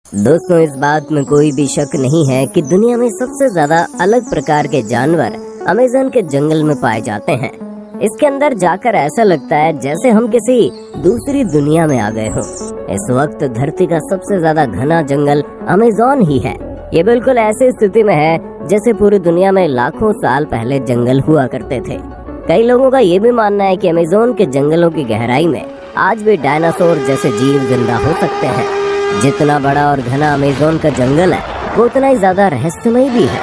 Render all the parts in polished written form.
दोस्तों, इस बात में कोई भी शक नहीं है कि दुनिया में सबसे ज्यादा अलग प्रकार के जानवर अमेज़न के जंगल में पाए जाते हैं। इसके अंदर जाकर ऐसा लगता है जैसे हम किसी दूसरी दुनिया में आ गए हों। इस वक्त धरती का सबसे ज्यादा घना जंगल अमेज़न ही है। ये बिल्कुल ऐसी स्थिति में है जैसे पूरी दुनिया में लाखों साल पहले जंगल हुआ करते थे। कई लोगों का ये भी मानना है कि अमेज़न के जंगलों की गहराई में आज भी डायनासोर जैसे जीव जिंदा हो सकते हैं। जितना बड़ा और घना अमेज़न का जंगल है वो उतना ही ज्यादा रहस्यमय भी है।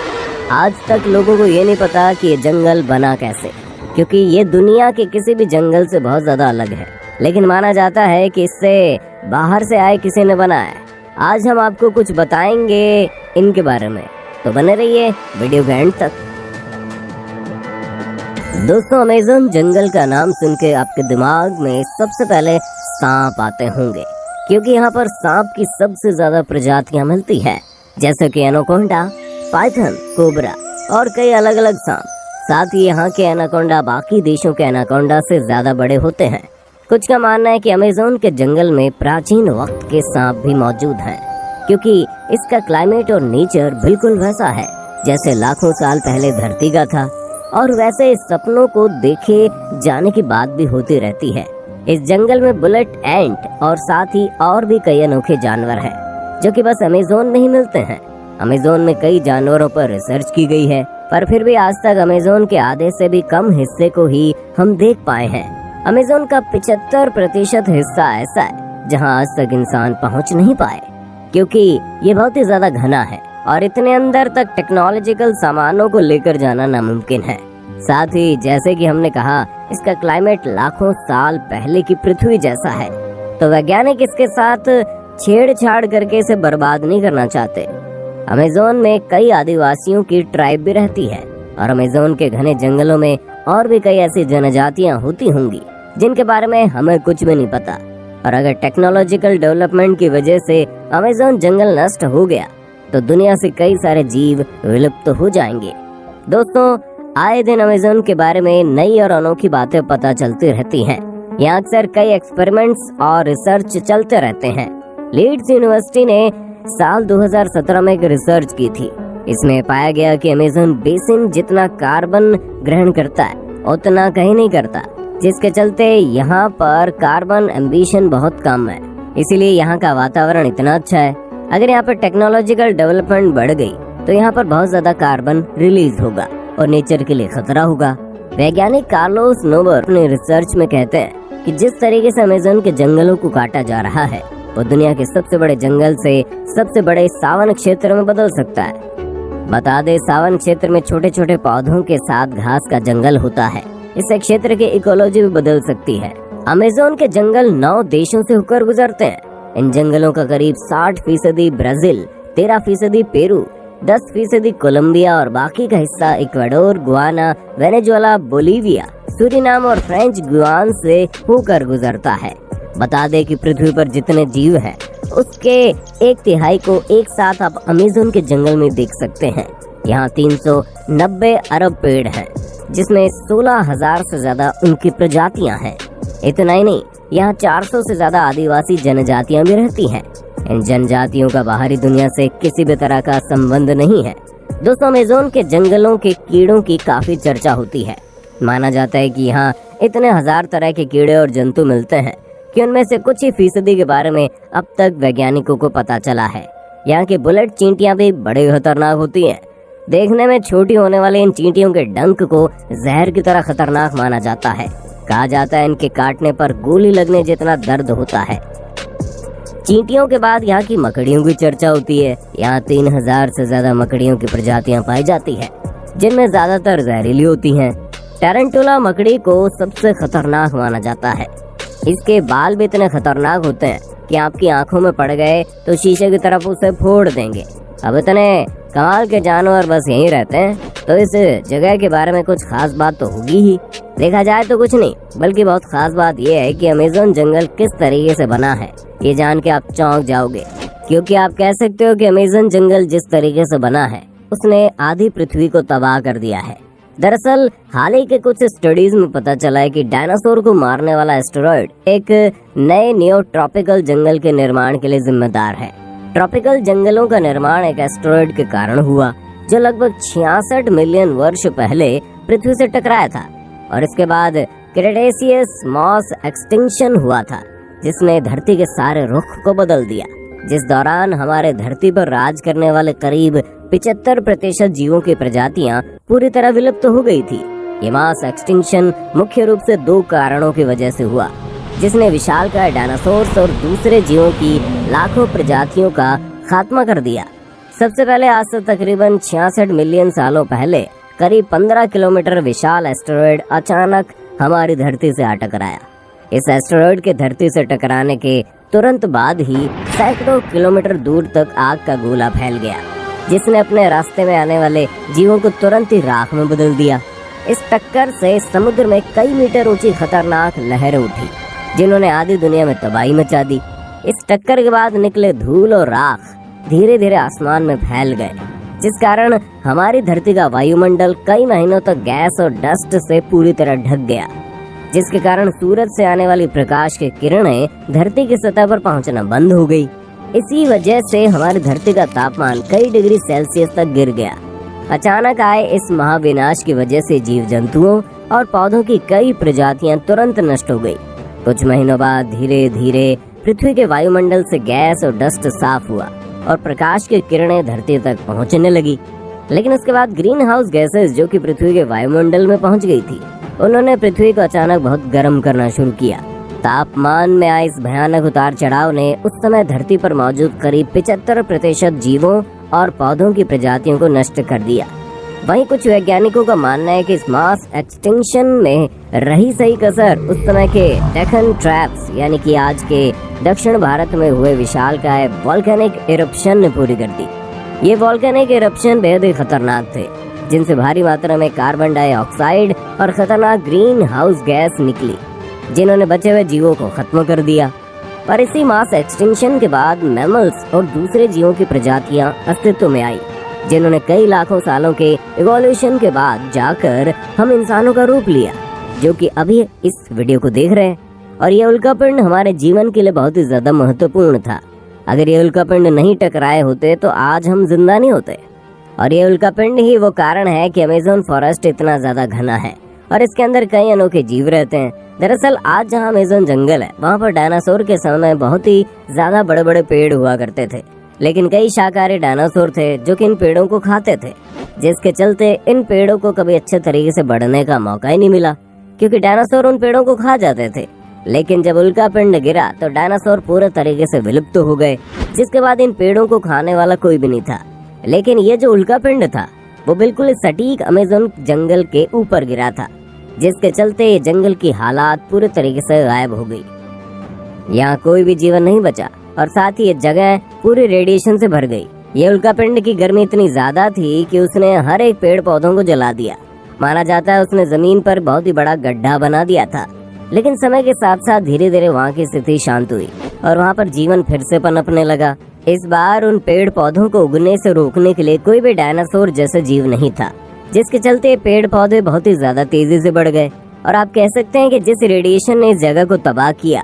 आज तक लोगों को ये नहीं पता कि ये जंगल बना कैसे, क्योंकि ये दुनिया के किसी भी जंगल से बहुत ज्यादा अलग है। लेकिन माना जाता है कि इससे बाहर से आए किसी ने बनाया है। आज हम आपको कुछ बताएंगे इनके बारे में, तो बने रहिए वीडियो के एंड तक। दोस्तों, अमेज़न जंगल का नाम सुन के आपके दिमाग में सबसे पहले सांप आते होंगे, क्योंकि यहाँ पर सांप की सबसे ज्यादा प्रजातियां मिलती है, जैसे कि एनाकोंडा, पाइथन, कोबरा और कई अलग अलग सांप। साथ ही यहाँ के एनाकोंडा बाकी देशों के एनाकोंडा से ज्यादा बड़े होते हैं। कुछ का मानना है कि अमेज़न के जंगल में प्राचीन वक्त के सांप भी मौजूद हैं, क्योंकि इसका क्लाइमेट और नेचर बिल्कुल वैसा है जैसे लाखों साल पहले धरती का था। और वैसे सपनों को देखे जाने की बात भी होती रहती है। इस जंगल में बुलेट एंट और साथ ही और भी कई अनोखे जानवर हैं, जो कि बस अमेज़न में ही मिलते हैं। अमेज़न में कई जानवरों पर रिसर्च की गई है, पर फिर भी आज तक अमेज़न के आधे से भी कम हिस्से को ही हम देख पाए हैं। अमेज़न का 75% हिस्सा ऐसा है जहां आज तक इंसान पहुंच नहीं पाए, क्योंकि ये बहुत ही ज्यादा घना है और इतने अंदर तक टेक्नोलॉजिकल सामानों को लेकर जाना नामुमकिन है। साथ ही जैसे कि हमने कहा, इसका क्लाइमेट लाखों साल पहले की पृथ्वी जैसा है, तो वैज्ञानिक इसके साथ छेड़छाड़ करके इसे बर्बाद नहीं करना चाहते। अमेज़न में कई आदिवासियों की ट्राइब भी रहती है और अमेज़न के घने जंगलों में और भी कई ऐसी जनजातियां होती होंगी जिनके बारे में हमें कुछ भी नहीं पता। और अगर टेक्नोलॉजिकल डेवलपमेंट की वजह से अमेज़न जंगल नष्ट हो गया तो दुनिया से कई सारे जीव विलुप्त हो जाएंगे। दोस्तों, आए दिन अमेज़न के बारे में नई और अनोखी बातें पता चलती रहती हैं। यहाँ अक्सर कई एक्सपेरिमेंट्स और रिसर्च चलते रहते हैं। लीड्स यूनिवर्सिटी ने साल 2017 में एक रिसर्च की थी। इसमें पाया गया कि अमेज़न बेसिन जितना कार्बन ग्रहण करता है उतना कहीं नहीं करता, जिसके चलते यहाँ पर कार्बन एम्बिशन बहुत कम है। इसीलिए यहाँ का वातावरण इतना अच्छा है। अगर यहाँ पर टेक्नोलॉजिकल डेवलपमेंट बढ़ गई तो यहाँ पर बहुत ज्यादा कार्बन रिलीज होगा और नेचर के लिए खतरा होगा। वैज्ञानिक कार्लोस नोबर अपने रिसर्च में कहते हैं कि जिस तरीके से अमेज़न के जंगलों को काटा जा रहा है वो दुनिया के सबसे बड़े जंगल से सबसे बड़े सावन क्षेत्र में बदल सकता है। बता दे, सावन क्षेत्र में छोटे छोटे पौधों के साथ घास का जंगल होता है। इससे क्षेत्र की इकोलॉजी भी बदल सकती है। अमेज़न के जंगल 9 देशों से होकर गुजरते हैं। इन जंगलों का करीब 60% ब्राजील, 13% पेरू, 10% कोलंबिया और बाकी का हिस्सा Ecuador, Guana, Venezuela, Bolivia, Suriname और फ्रेंच गुयाना से होकर गुजरता है। बता दे कि पृथ्वी पर जितने जीव हैं उसके 1/3 को एक साथ आप अमेज़न के जंगल में देख सकते हैं। यहाँ 390 अरब पेड़ हैं, जिसमें 16,000 से ज्यादा उनकी प्रजातियां हैं। इतना ही नहीं, यहाँ 400 से ज्यादा आदिवासी जनजातियां भी रहती हैं। इन जनजातियों का बाहरी दुनिया से किसी भी तरह का संबंध नहीं है। दोस्तों, अमेज़न के जंगलों के कीड़ों की काफी चर्चा होती है। माना जाता है कि यहाँ इतने हजार तरह के कीड़े और जंतु मिलते हैं कि उनमें से कुछ ही फीसदी के बारे में अब तक वैज्ञानिकों को पता चला है। यहाँ की बुलेट चींटियां भी बड़े खतरनाक होती हैं। देखने में छोटी होने वाले इन चींटियों के डंक को जहर की तरह खतरनाक माना जाता है। कहा जाता है इनके काटने पर गोली लगने जितना दर्द होता है। चींटियों के बाद यहाँ की मकड़ियों की चर्चा होती है। यहाँ 3000 से ज्यादा मकड़ियों की प्रजातियां पाई जाती हैं, जिनमें ज्यादातर जहरीली होती हैं। टैरेंटुला मकड़ी को सबसे खतरनाक माना जाता है। इसके बाल भी इतने खतरनाक होते हैं कि आपकी आंखों में पड़ गए तो शीशे की तरफ उसे फोड़ देंगे। अब इतने कमाल के जानवर बस यहीं रहते हैं, तो इस जगह के बारे में कुछ खास बात तो होगी ही। देखा जाए तो कुछ नहीं, बल्कि बहुत खास बात यह है कि अमेज़न जंगल किस तरीके से बना है। ये जान के आप चौंक जाओगे, क्योंकि आप कह सकते हो कि अमेज़न जंगल जिस तरीके से बना है उसने आधी पृथ्वी को तबाह कर दिया है। दरअसल हाल ही के कुछ स्टडीज में पता चला है कि डायनासोर को मारने वाला एस्टेरॉयड एक नए नियो ट्रॉपिकल जंगल के निर्माण के लिए जिम्मेदार है। ट्रॉपिकल जंगलों का निर्माण एक एस्टेरॉयड के कारण हुआ जो लगभग 66 मिलियन वर्ष पहले पृथ्वी से टकराया था। और इसके बाद क्रेटेशियस मास एक्सटिंक्शन हुआ था जिसने धरती के सारे रुख को बदल दिया, जिस दौरान हमारे धरती पर राज करने वाले करीब 75% जीवों की प्रजातियां पूरी तरह विलुप्त हो गई थी। ये मास एक्सटिंक्शन मुख्य रूप से 2 कारणों की वजह से हुआ जिसने विशालकाय डायनासोर्स और दूसरे जीवों की लाखों प्रजातियों का खात्मा कर दिया। सबसे पहले आज से तकरीबन 66 मिलियन सालों पहले करीब 15 किलोमीटर विशाल एस्टेरॉयड अचानक हमारी धरती से आ टकराया। इस एस्टेरॉयड के धरती से टकराने के तुरंत बाद ही सैकड़ों किलोमीटर दूर तक आग का गोला फैल गया जिसने अपने रास्ते में आने वाले जीवों को तुरंत ही राख में बदल दिया। इस टक्कर से समुद्र में कई मीटर ऊंची खतरनाक लहरें उठी जिन्होंने आधी दुनिया में तबाही मचा दी। इस टक्कर के बाद निकले धूल और राख धीरे धीरे आसमान में फैल गए जिस कारण हमारी धरती का वायुमंडल कई महीनों तक गैस और डस्ट से पूरी तरह ढक गया, जिसके कारण सूरज से आने वाली प्रकाश की किरणें धरती की सतह पर पहुंचना बंद हो गई। इसी वजह से हमारी धरती का तापमान कई डिग्री सेल्सियस तक गिर गया। अचानक आए इस महाविनाश की वजह से जीव जंतुओं और पौधों की कई प्रजातियां तुरंत नष्ट हो गई। कुछ महीनों बाद धीरे धीरे पृथ्वी के वायुमंडल से गैस और डस्ट साफ हुआ और प्रकाश की किरणें धरती तक पहुंचने लगी। लेकिन उसके बाद ग्रीन हाउस गैसेस जो कि पृथ्वी के वायुमंडल में पहुंच गई थी, उन्होंने पृथ्वी को अचानक बहुत गर्म करना शुरू किया। तापमान में आए इस भयानक उतार चढ़ाव ने उस समय धरती पर मौजूद करीब 75% जीवों और पौधों की प्रजातियों को नष्ट कर दिया। वहीं कुछ वैज्ञानिकों का मानना है कि इस मास एक्सटिंक्शन में रही सही कसर उस समय के डेक्कन ट्रैप्स यानी कि आज के दक्षिण भारत में हुए विशालकाय वोल्केनिक इरप्शन ने पूरी कर दी। ये वोल्केनिक इरप्शन बेहद ही खतरनाक थे जिनसे भारी मात्रा में कार्बन डाइऑक्साइड और खतरनाक ग्रीन हाउस गैस निकली जिन्होंने बचे हुए जीवों को खत्म कर दिया। पर इसी मास एक्सटिंक्शन के बाद मैमल्स और दूसरे जीवों की प्रजातियां अस्तित्व में आई जिन्होंने कई लाखों सालों के इवोल्यूशन के बाद जाकर हम इंसानों का रूप लिया जो कि अभी इस वीडियो को देख रहे हैं। और ये उल्कापिंड हमारे जीवन के लिए बहुत ही ज्यादा महत्वपूर्ण था। अगर ये उल्कापिंड नहीं टकराए होते तो आज हम जिंदा नहीं होते। और ये उल्कापिंड ही वो कारण है कि अमेज़न फॉरेस्ट इतना ज्यादा घना है और इसके अंदर कई अनोखे जीव रहते हैं। दरअसल आज जहाँ अमेज़न जंगल है वहाँ पर डायनासोर के समय बहुत ही ज्यादा बड़े बड़े पेड़ हुआ करते थे, लेकिन कई शाकाहारी डायनासोर थे जो कि इन पेड़ों को खाते थे, जिसके चलते इन पेड़ों को कभी अच्छे तरीके से बढ़ने का मौका ही नहीं मिला क्योंकि डायनासोर उन पेड़ों को खा जाते थे। लेकिन जब उल्कापिंड गिरा तो डायनासोर पूरे तरीके से विलुप्त हो गए, जिसके बाद इन पेड़ों को खाने वाला कोई भी नहीं था। लेकिन ये जो उल्कापिंड था वो बिल्कुल सटीक अमेज़न जंगल के ऊपर गिरा था, जिसके चलते ये जंगल की हालात पूरे तरीके से गायब हो गई। यहाँ कोई भी जीवन नहीं बचा और साथ ही ये जगह पूरी रेडिएशन से भर गई। ये उल्कापिंड की गर्मी इतनी ज्यादा थी कि उसने हर एक पेड़ पौधों को जला दिया। माना जाता है उसने जमीन पर बहुत ही बड़ा गड्ढा बना दिया था। लेकिन समय के साथ साथ धीरे धीरे वहाँ की स्थिति शांत हुई और वहाँ पर जीवन फिर से पनपने लगा। इस बार उन पेड़ पौधों को उगने से रोकने के लिए कोई भी डायनासोर जैसा जीव नहीं था, जिसके चलते पेड़ पौधे बहुत ही ज्यादा तेजी से बढ़ गए। और आप कह सकते हैं कि जिस रेडिएशन ने इस जगह को तबाह किया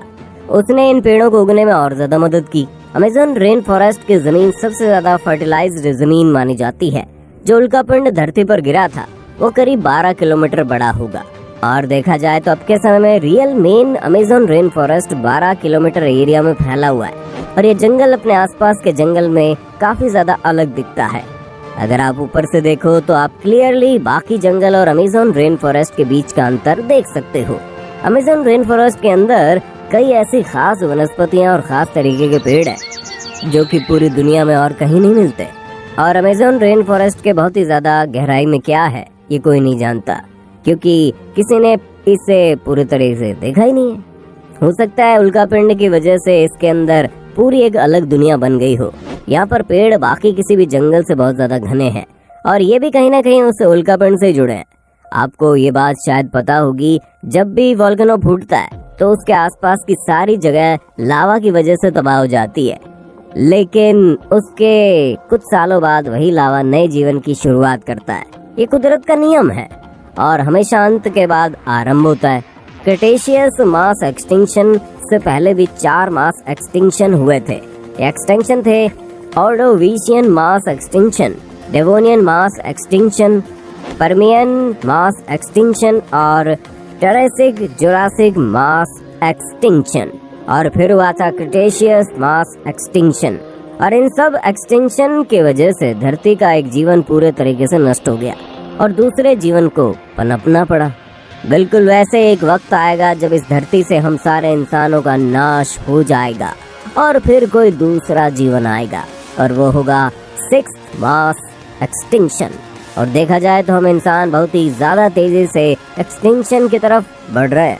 उसने इन पेड़ों को उगने में और ज्यादा मदद की। अमेज़न रेन फॉरेस्ट की जमीन सबसे ज्यादा फर्टिलाइज्ड जमीन मानी जाती है। जो उल्कापिंड धरती पर गिरा था वो करीब 12 किलोमीटर बड़ा होगा। और देखा जाए तो अब के समय में real main Amazon rain forest 12 kilometre area में फैला हुआ है और ये जंगल अपने आसपास के जंगल में काफी ज्यादा अलग दिखता है। अगर आप ऊपर से देखो तो आप क्लियरली बाकी जंगल और अमेज़न रेन फॉरेस्ट के बीच का अंतर देख सकते हो। अमेज़न रेन फॉरेस्ट के अंदर कई ऐसी खास वनस्पतियां और खास तरीके के पेड़ हैं जो कि पूरी दुनिया में और कहीं नहीं मिलते। और अमेज़न रेन फॉरेस्ट के बहुत ही ज्यादा गहराई में क्या है ये कोई नहीं जानता, क्योंकि किसी ने इसे पूरी तरीके से देखा ही नहीं है। हो सकता है उल्कापिंड की वजह से इसके अंदर पूरी एक अलग दुनिया बन गई हो। यहाँ पर पेड़ बाकी किसी भी जंगल से बहुत ज्यादा घने हैं और ये भी कहीं ना कहीं उस उल्कापिंड से जुड़े हैं। आपको ये बात शायद पता होगी, जब भी वोल्केनो फूटता है तो उसके आसपास की सारी जगह लावा की वजह से तबाह हो जाती है, लेकिन उसके कुछ सालों बाद वही लावा नए जीवन की शुरुआत करता है। ये कुदरत का नियम है और हमेशा अंत के बाद आरंभ होता है। क्रेटेशियस मास एक्सटिंक्शन से पहले भी 4 मास एक्सटिंक्शन हुए थे। एक्सटिंक्शन थे Ordovician mass extinction, Devonian mass extinction, Permian mass extinction और टेरेसिक जुरासिक मास एक्सटिंक्शन, और फिर हुआ था क्रिटेशियस मास एक्सटिंक्शन। और इन सब एक्सटिंक्शन की वजह से धरती का एक जीवन पूरे तरीके से नष्ट हो गया और दूसरे जीवन को पनपना पड़ा। बिल्कुल वैसे एक वक्त आएगा जब इस धरती से हम सारे इंसानों का नाश हो जाएगा और फिर कोई दूसरा जीवन आएगा और वो होगा 6th मास एक्सटिंक्शन। और देखा जाए तो हम इंसान बहुत ही ज़्यादा तेज़ी से एक्सटिंक्शन की तरफ बढ़ रहे हैं।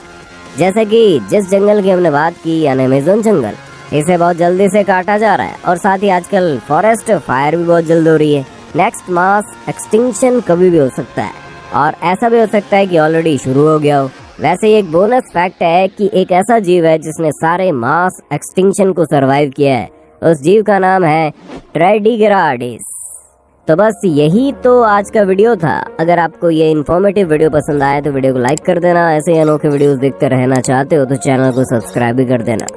जैसे कि जिस जंगल की हमने बात की यानी अमेज़न जंगल, इसे बहुत जल्दी से काटा जा रहा है और साथ ही आजकल फॉरेस्ट फायर भी बहुत जल्द हो रही है। नेक्स्ट मास एक्सटिंक्शन कभी भी हो सकता है और ऐसा भी हो सकता है कि ऑलरेडी शुरू हो गया हो। वैसे ही एक बोनस फैक्ट है कि एक ऐसा जीव है जिसने सारे मास एक्सटिंक्शन को सरवाइव किया है। उस जीव का नाम है ट्राइडिग्राडिस। तो बस यही तो आज का वीडियो था। अगर आपको ये इन्फॉर्मेटिव वीडियो पसंद आया तो वीडियो को लाइक कर देना। ऐसे ही अनोखे वीडियोस देखते रहना चाहते हो तो चैनल को सब्सक्राइब भी कर देना।